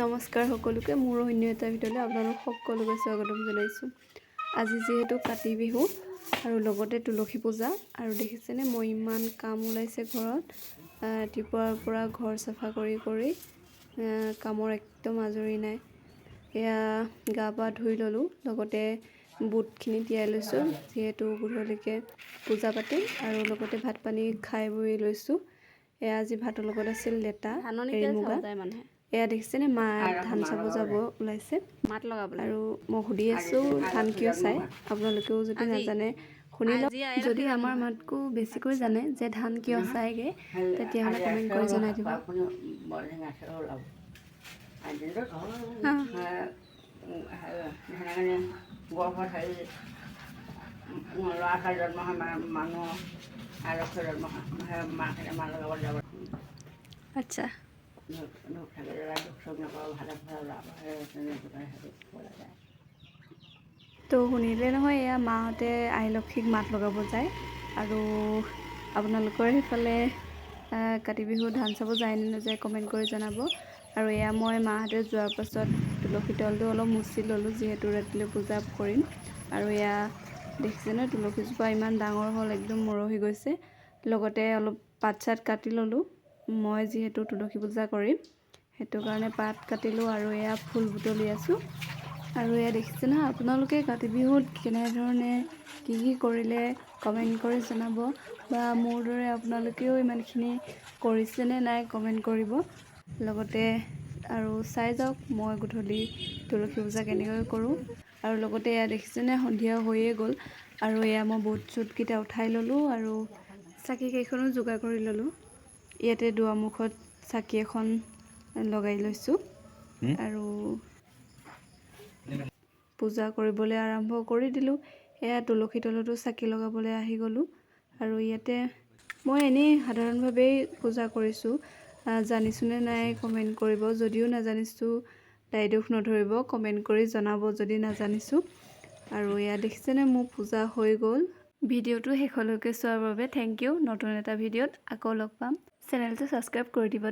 নমস্কাৰ সকলোকে মোৰ অন্য এটা ভিডিঅ'লৈ আপোনালোক সকলোকে স্বাগতম জনাইছোঁ। আজি যিহেতু কাতি বিহু আৰু লগতে তুলসী পূজা আৰু দেখিছেনে মই ইমান কাম ওলাইছে ঘৰত। ৰাতিপুৱাৰ পৰা ঘৰ চাফা কৰি কামৰ একদম আজৰি নাই। এয়া গা পা ধুই ল'লোঁ, লগতে বুটখিনি তিয়াই লৈছোঁ যিহেতু গধূলিকৈ পূজা পাতিম আৰু লগতে ভাত পানী খাই বৈ লৈছোঁ। এয়া আজি ভাতৰ লগত আছিল লেটা মুগা। এয়া দেখিছেনে মা ধান চাব যাব ওলাইছে মাত লগাবলৈ, আৰু মই সুধি আছোঁ ধান কিয় চাই। আপোনালোকেও যদি নাজানে শুনি লওক, যদি আমাৰ মাতকো বেছিকৈ জানে যে ধান কিয় চায়গৈ তেতিয়াহ'লে কমেণ্ট কৰি জনাই দিব। ল'ৰা ছোৱালী জন্ম হয় মানুহ আৰু জন্ম হয় মাকে মাৰ লগত যাব। আচ্ছা, তো শুনিলে নহয়, এয়া মাহঁতে আই লক্ষীক মাত লগাব যায়। আৰু আপোনালোকৰ সেইফালে কাতি বিহু ধান চাব যায় নে নাযায় কমেণ্ট কৰি জনাব। আৰু এয়া মই মাহঁতে যোৱাৰ পাছত তুলসী তলটো অলপ মুচি ল'লোঁ যিহেতু ৰাতিলৈ পূজা কৰিম। আৰু এয়া দেখিছেনে তুলসীজোপা ইমান ডাঙৰ হ'ল, একদম মৰহি গৈছে। লগতে অলপ পাত চাত কাটি ল'লোঁ, মই যিহেতু তুলসী পূজা কৰিম সেইটো কাৰণে পাত কাটিলোঁ। আৰু এয়া ফুল বুটলি আছোঁ। আৰু এয়া দেখিছে নহয়, আপোনালোকে কাতি বিহুত কেনেধৰণে কি কৰিলে কমেণ্ট কৰি জনাব, বা মোৰ দৰে আপোনালোকেও ইমানখিনি কৰিছেনে নাই কমেণ্ট কৰিব। লগতে আৰু চাই যাওক মই গধূলি তুলসী পূজা কেনেকৈ কৰোঁ। আৰু লগতে এয়া দেখিছেনে সন্ধিয়া হৈয়ে গ'ল, আৰু এয়া মই বুট চুটকেইটা উঠাই ল'লোঁ আৰু চাকি কেইখনো যোগাৰ কৰি ল'লোঁ। ইয়াতে দুৱাৰমুখত চাকি এখন লগাই লৈছোঁ আৰু পূজা কৰিবলৈ আৰম্ভ কৰি দিলোঁ। এয়া তুলসী তলতো চাকি লগাবলৈ আহি গ'লোঁ। আৰু ইয়াতে মই এনেই সাধাৰণভাৱেই পূজা কৰিছোঁ, জানিছোঁনে নাই কমেণ্ট কৰিব, যদিও নাজানিছোঁ দায় দোষ নধৰিব, কমেণ্ট কৰি জনাব যদি নাজানিছোঁ। আৰু এয়া দেখিছেনে মোৰ পূজা হৈ গ'ল। ভিডিঅ'টো শেষলৈকে চোৱাৰ বাবে থেংক ইউ। নতুন এটা ভিডিঅ'ত আকৌ লগ পাম, চেনেলটো ছাবস্ক্ৰাইব কৰি দিব।